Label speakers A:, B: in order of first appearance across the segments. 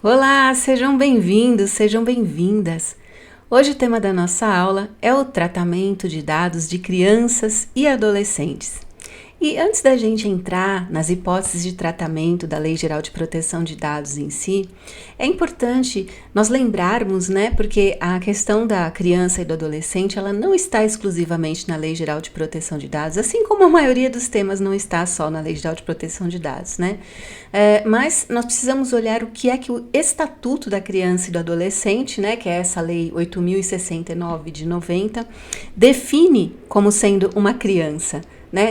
A: Olá, sejam bem-vindos, sejam bem-vindas. Hoje o tema da nossa aula é o tratamento de dados de crianças e adolescentes. E antes da gente entrar nas hipóteses de tratamento da Lei Geral de Proteção de Dados em si, é importante nós lembrarmos, porque a questão da criança e do adolescente, ela não está exclusivamente na Lei Geral de Proteção de Dados, assim como a maioria dos temas não está só na Lei Geral de Proteção de Dados, mas nós precisamos olhar o que é que o Estatuto da Criança e do Adolescente, que é essa Lei 8.069 de 90, define como sendo uma criança.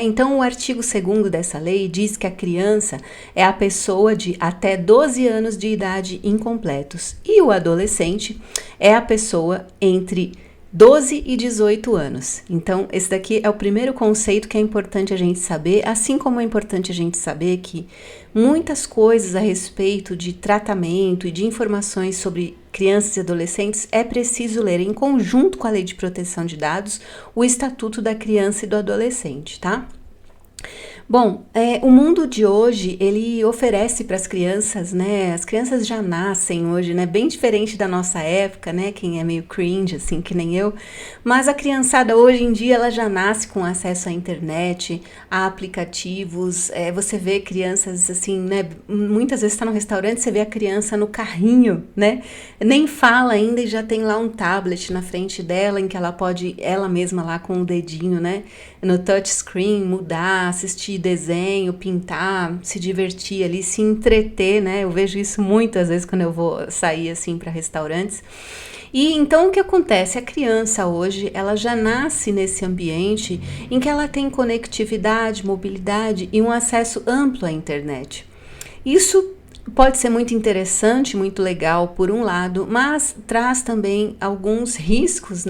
A: Então, o artigo 2º dessa lei diz que a criança é a pessoa de até 12 anos de idade incompletos e o adolescente é a pessoa entre 12 e 18 anos. Então, esse daqui é o primeiro conceito que é importante a gente saber, assim como é importante a gente saber que muitas coisas a respeito de tratamento e de informações sobre crianças e adolescentes é preciso ler em conjunto com a Lei de Proteção de Dados o Estatuto da Criança e do Adolescente, tá? Bom, o mundo de hoje, ele oferece para as crianças, as crianças já nascem hoje, bem diferente da nossa época, quem é meio cringe, assim, que nem eu, mas a criançada hoje em dia, ela já nasce com acesso à internet, a aplicativos, você vê crianças, assim, muitas vezes está no restaurante, você vê a criança no carrinho, nem fala ainda e já tem lá um tablet na frente dela, em que ela pode, ela mesma lá com o dedinho, no touchscreen, mudar, assistir desenho, pintar, se divertir ali, se entreter, Eu vejo isso muitas vezes quando eu vou sair assim para restaurantes. E então o que acontece? A criança hoje, ela já nasce nesse ambiente em que ela tem conectividade, mobilidade e um acesso amplo à internet. Isso pode ser muito interessante, muito legal por um lado, mas traz também alguns riscos,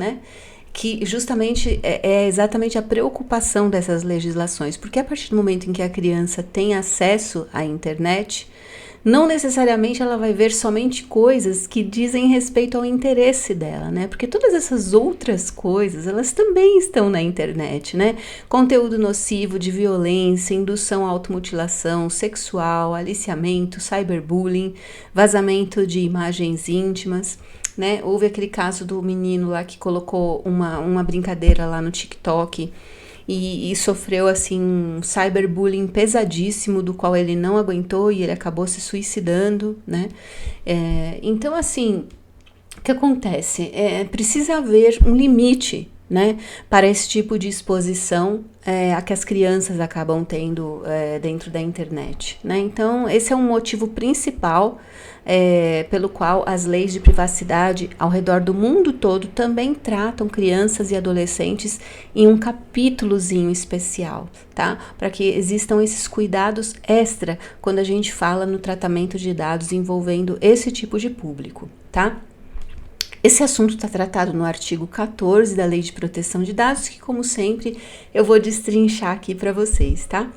A: que justamente é exatamente a preocupação dessas legislações, porque a partir do momento em que a criança tem acesso à internet, não necessariamente ela vai ver somente coisas que dizem respeito ao interesse dela, porque todas essas outras coisas, elas também estão na internet, Conteúdo nocivo de violência, indução à automutilação sexual, aliciamento, cyberbullying, vazamento de imagens íntimas, Houve aquele caso do menino lá que colocou uma brincadeira lá no TikTok e sofreu assim um cyberbullying pesadíssimo, do qual ele não aguentou e ele acabou se suicidando, Então, assim, o que acontece? Precisa haver um limite, para esse tipo de exposição a que as crianças acabam tendo dentro da internet, Então, esse é um motivo principal pelo qual as leis de privacidade ao redor do mundo todo também tratam crianças e adolescentes em um capítulozinho especial, tá? Para que existam esses cuidados extra quando a gente fala no tratamento de dados envolvendo esse tipo de público, tá? Esse assunto está tratado no artigo 14 da Lei de Proteção de Dados, que, como sempre, eu vou destrinchar aqui para vocês, tá?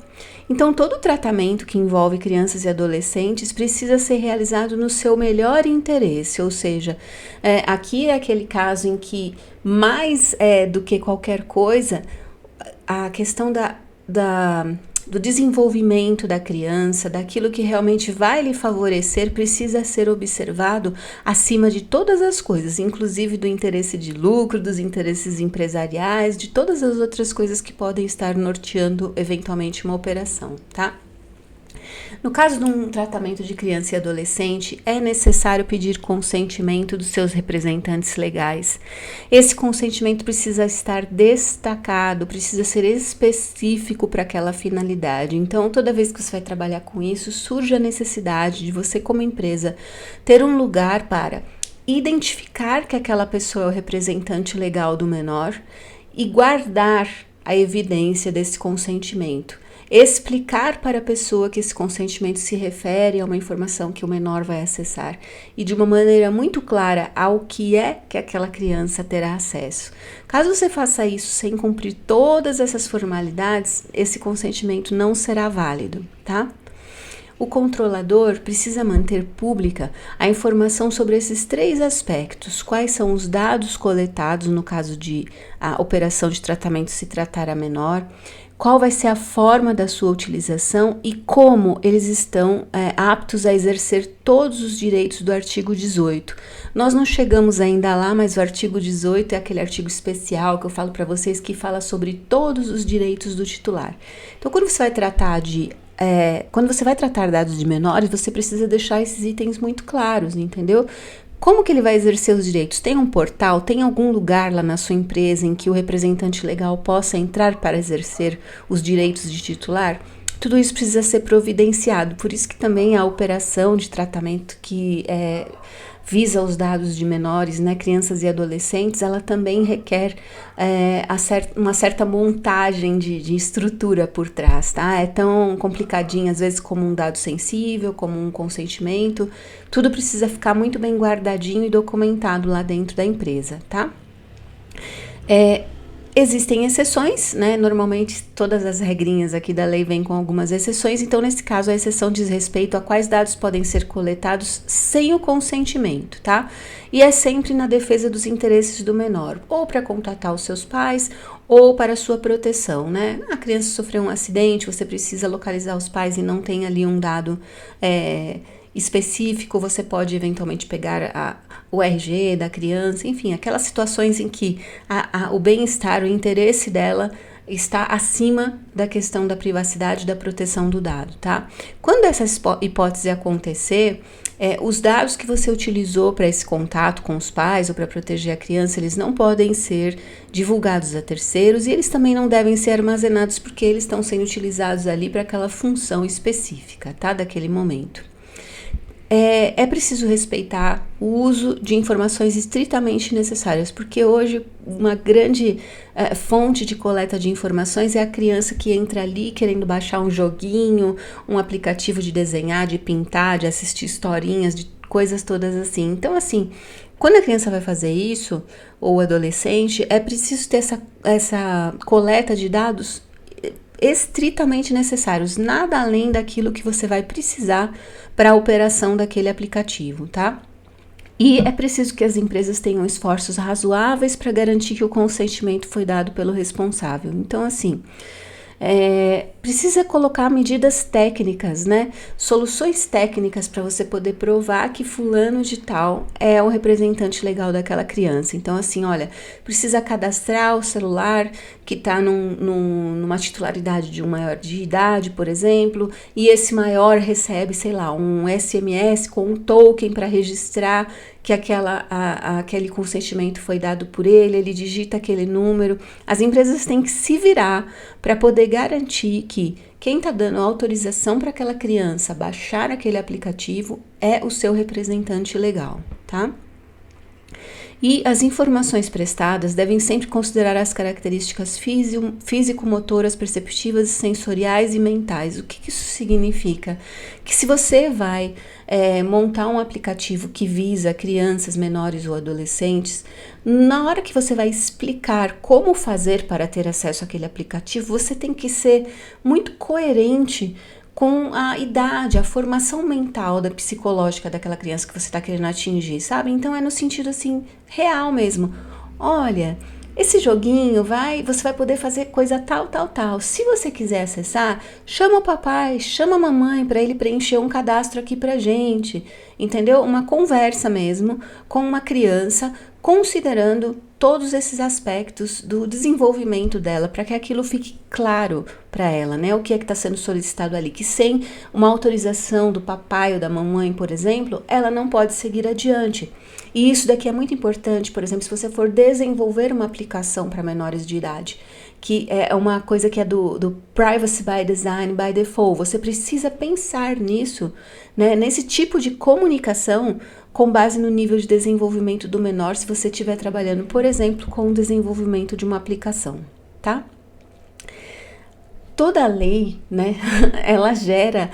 A: Então, todo tratamento que envolve crianças e adolescentes precisa ser realizado no seu melhor interesse, ou seja, aqui é aquele caso em que, mais do que qualquer coisa, a questão do desenvolvimento da criança, daquilo que realmente vai lhe favorecer, precisa ser observado acima de todas as coisas, inclusive do interesse de lucro, dos interesses empresariais, de todas as outras coisas que podem estar norteando eventualmente uma operação, tá? No caso de um tratamento de criança e adolescente, é necessário pedir consentimento dos seus representantes legais. Esse consentimento precisa estar destacado, precisa ser específico para aquela finalidade. Então, toda vez que você vai trabalhar com isso, surge a necessidade de você, como empresa, ter um lugar para identificar que aquela pessoa é o representante legal do menor e guardar a evidência desse consentimento. Explicar para a pessoa que esse consentimento se refere a uma informação que o menor vai acessar e de uma maneira muito clara ao que é que aquela criança terá acesso. Caso você faça isso sem cumprir todas essas formalidades, esse consentimento não será válido, tá? O controlador precisa manter pública a informação sobre esses 3 aspectos: quais são os dados coletados no caso de a operação de tratamento se tratar a menor, qual vai ser a forma da sua utilização e como eles estão aptos a exercer todos os direitos do artigo 18. Nós não chegamos ainda lá, mas o artigo 18 é aquele artigo especial que eu falo para vocês que fala sobre todos os direitos do titular. Então, quando você vai tratar dados de menores, você precisa deixar esses itens muito claros, entendeu? Como que ele vai exercer os direitos? Tem um portal, tem algum lugar lá na sua empresa em que o representante legal possa entrar para exercer os direitos de titular? Tudo isso precisa ser providenciado, por isso que também a operação de tratamento que visa os dados de menores, né, crianças e adolescentes, ela também requer uma certa montagem de estrutura por trás, tá? É tão complicadinho, às vezes, como um dado sensível, como um consentimento, tudo precisa ficar muito bem guardadinho e documentado lá dentro da empresa, tá? Existem exceções, né? Normalmente todas as regrinhas aqui da lei vêm com algumas exceções, então nesse caso a exceção diz respeito a quais dados podem ser coletados sem o consentimento, tá? E é sempre na defesa dos interesses do menor, ou para contatar os seus pais, ou para sua proteção, né? A criança sofreu um acidente, você precisa localizar os pais e não tem ali um dado específico, você pode eventualmente pegar o RG da criança, enfim, aquelas situações em que o bem-estar, o interesse dela está acima da questão da privacidade e da proteção do dado, tá? Quando essa hipótese acontecer, os dados que você utilizou para esse contato com os pais ou para proteger a criança, eles não podem ser divulgados a terceiros e eles também não devem ser armazenados porque eles estão sendo utilizados ali para aquela função específica, tá? Daquele momento. É preciso respeitar o uso de informações estritamente necessárias, porque hoje uma grande fonte de coleta de informações é a criança que entra ali querendo baixar um joguinho, um aplicativo de desenhar, de pintar, de assistir historinhas, de coisas todas assim. Então, assim, quando a criança vai fazer isso, ou o adolescente, é preciso ter essa coleta de dados estritamente necessários, nada além daquilo que você vai precisar para a operação daquele aplicativo, tá? E é preciso que as empresas tenham esforços razoáveis para garantir que o consentimento foi dado pelo responsável. Então, assim, precisa colocar medidas técnicas, né? Soluções técnicas para você poder provar que fulano de tal é o representante legal daquela criança. Então, assim, olha, precisa cadastrar o celular que está numa titularidade de um maior de idade, por exemplo, e esse maior recebe, sei lá, um SMS com um token para registrar que aquele consentimento foi dado por ele digita aquele número. As empresas têm que se virar para poder garantir que quem está dando autorização para aquela criança baixar aquele aplicativo é o seu representante legal, tá? E as informações prestadas devem sempre considerar as características físico-motoras, perceptivas, sensoriais e mentais. O que isso significa? Que se você vai montar um aplicativo que visa crianças menores ou adolescentes, na hora que você vai explicar como fazer para ter acesso àquele aplicativo, você tem que ser muito coerente com a idade, a formação mental psicológica daquela criança que você está querendo atingir, sabe? Então é no sentido assim, real mesmo. Olha, esse joguinho você vai poder fazer coisa tal. Se você quiser acessar, chama o papai, chama a mamãe para ele preencher um cadastro aqui pra gente, entendeu? Uma conversa mesmo com uma criança, considerando todos esses aspectos do desenvolvimento dela, para que aquilo fique claro para ela, né? O que é que está sendo solicitado ali, que sem uma autorização do papai ou da mamãe, por exemplo, ela não pode seguir adiante. E isso daqui é muito importante, por exemplo, se você for desenvolver uma aplicação para menores de idade, que é uma coisa que é do Privacy by Design, by Default, você precisa pensar nisso, né? Nesse tipo de comunicação com base no nível de desenvolvimento do menor, se você estiver trabalhando, por exemplo, com o desenvolvimento de uma aplicação, tá? Toda lei, né, ela gera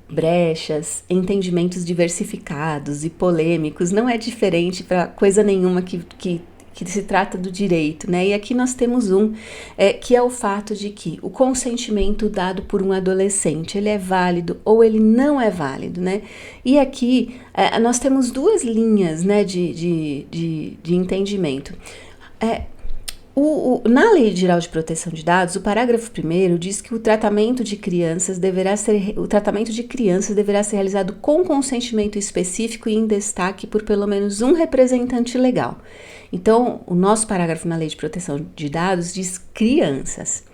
A: brechas, entendimentos diversificados e polêmicos, não é diferente para coisa nenhuma que se trata do direito, né? E aqui nós temos que é o fato de que o consentimento dado por um adolescente, ele é válido ou ele não é válido, né? E aqui nós temos duas linhas, né, de entendimento. Na Lei Geral de Proteção de Dados, o parágrafo 1º diz que o tratamento de crianças deverá ser realizado com consentimento específico e em destaque por pelo menos um representante legal. Então, o nosso parágrafo na Lei de Proteção de Dados diz crianças.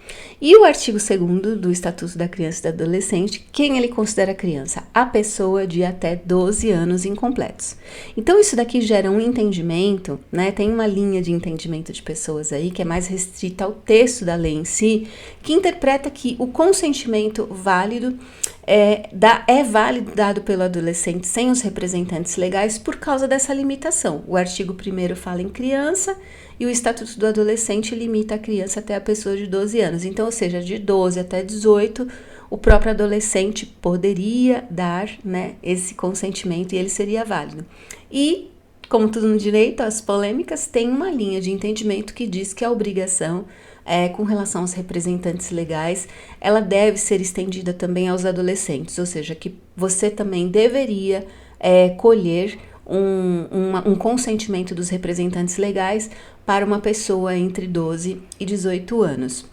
A: E o artigo 2º do Estatuto da Criança e do Adolescente, quem ele considera criança? A pessoa de até 12 anos incompletos. Então, isso daqui gera um entendimento, né? Tem uma linha de entendimento de pessoas aí que é mais restrita ao texto da lei em si, que interpreta que o consentimento válido é válido dado pelo adolescente sem os representantes legais por causa dessa limitação. O artigo 1º fala em criança e o Estatuto do Adolescente limita a criança até a pessoa de 12 anos. Então, ou seja, de 12 até 18, o próprio adolescente poderia dar, né, esse consentimento e ele seria válido. E, como tudo no direito, as polêmicas têm uma linha de entendimento que diz que a obrigação com relação aos representantes legais, ela deve ser estendida também aos adolescentes, ou seja, que você também deveria colher um consentimento dos representantes legais para uma pessoa entre 12 e 18 anos.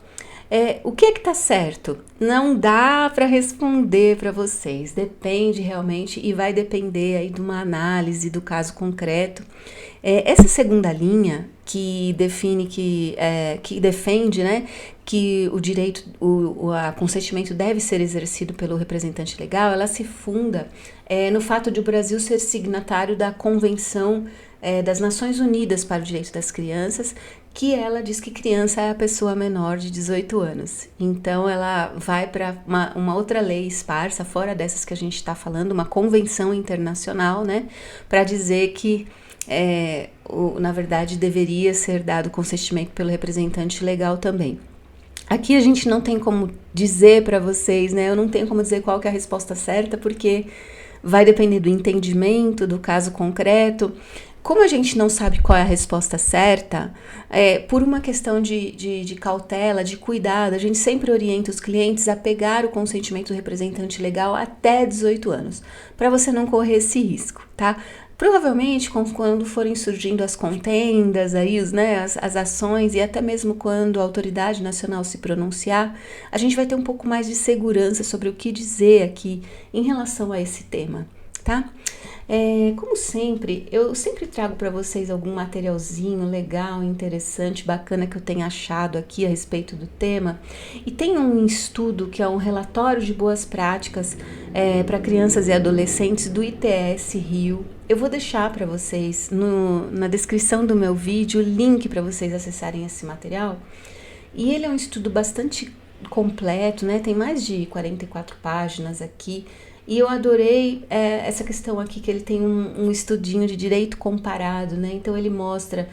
A: O que é que tá certo? Não dá para responder para vocês, depende realmente e vai depender aí de uma análise do caso concreto. Essa segunda linha que define que defende, né, que o direito, o consentimento deve ser exercido pelo representante legal, ela se funda no fato de o Brasil ser signatário da Convenção das Nações Unidas para o Direito das Crianças, que ela diz que criança é a pessoa menor de 18 anos. Então, ela vai para uma outra lei esparsa, fora dessas que a gente está falando, uma convenção internacional, né, para dizer que, na verdade, deveria ser dado consentimento pelo representante legal também. Aqui a gente não tem como dizer para vocês, né, eu não tenho como dizer qual que é a resposta certa, porque vai depender do entendimento, do caso concreto. Como a gente não sabe qual é a resposta certa, por uma questão de cautela, de cuidado, a gente sempre orienta os clientes a pegar o consentimento do representante legal até 18 anos, para você não correr esse risco, tá? Provavelmente, quando forem surgindo as contendas, aí, as ações e até mesmo quando a autoridade nacional se pronunciar, a gente vai ter um pouco mais de segurança sobre o que dizer aqui em relação a esse tema, tá? Como sempre, eu sempre trago para vocês algum materialzinho legal, interessante, bacana que eu tenha achado aqui a respeito do tema. E tem um estudo que é um relatório de boas práticas para crianças e adolescentes do ITS Rio. Eu vou deixar para vocês na descrição do meu vídeo o link para vocês acessarem esse material. E ele é um estudo bastante completo, né? Tem mais de 44 páginas aqui. E eu adorei essa questão aqui, que ele tem um estudinho de direito comparado, né? Então ele mostra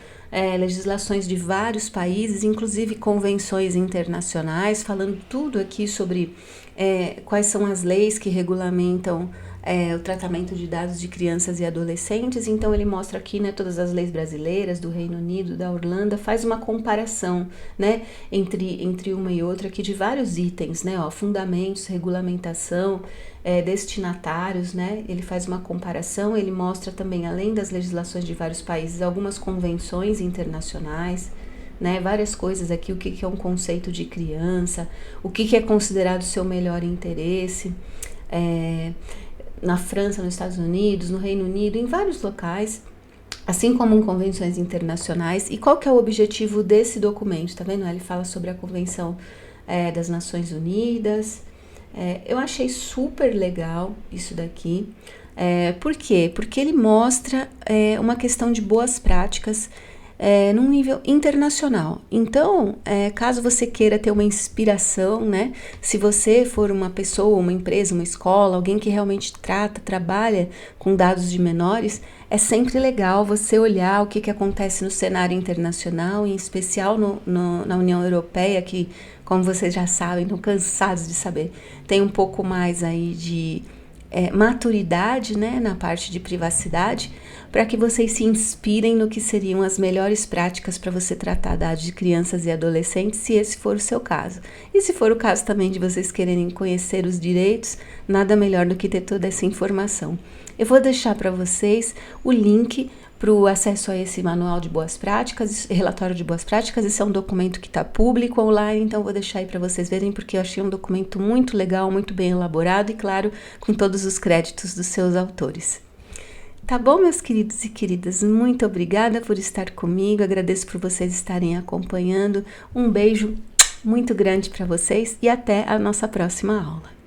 A: legislações de vários países, inclusive convenções internacionais, falando tudo aqui sobre quais são as leis que regulamentam o tratamento de dados de crianças e adolescentes. Então ele mostra aqui, né, todas as leis brasileiras, do Reino Unido, da Irlanda, faz uma comparação, né, entre uma e outra aqui de vários itens, né, fundamentos, regulamentação, destinatários, né, ele faz uma comparação, ele mostra também, além das legislações de vários países, algumas convenções internacionais, né, várias coisas aqui, o que é um conceito de criança, o que é considerado seu melhor interesse, na França, nos Estados Unidos, no Reino Unido, em vários locais, assim como em convenções internacionais. E qual que é o objetivo desse documento? Tá vendo? Ele fala sobre a Convenção das Nações Unidas. Eu achei super legal isso daqui. Por quê? Porque ele mostra uma questão de boas práticas num nível internacional. Então, caso você queira ter uma inspiração, né? Se você for uma pessoa, uma empresa, uma escola, alguém que realmente trabalha com dados de menores, é sempre legal você olhar o que acontece no cenário internacional, em especial na União Europeia, que, como vocês já sabem, estão cansados de saber, tem um pouco mais aí de maturidade, né, na parte de privacidade, para que vocês se inspirem no que seriam as melhores práticas para você tratar dados de crianças e adolescentes, se esse for o seu caso. E se for o caso também de vocês quererem conhecer os direitos, nada melhor do que ter toda essa informação. Eu vou deixar para vocês o link para o acesso a esse manual de boas práticas, relatório de boas práticas. Esse é um documento que está público online, então vou deixar aí para vocês verem, porque eu achei um documento muito legal, muito bem elaborado e, claro, com todos os créditos dos seus autores. Tá bom, meus queridos e queridas? Muito obrigada por estar comigo, agradeço por vocês estarem acompanhando. Um beijo muito grande para vocês e até a nossa próxima aula.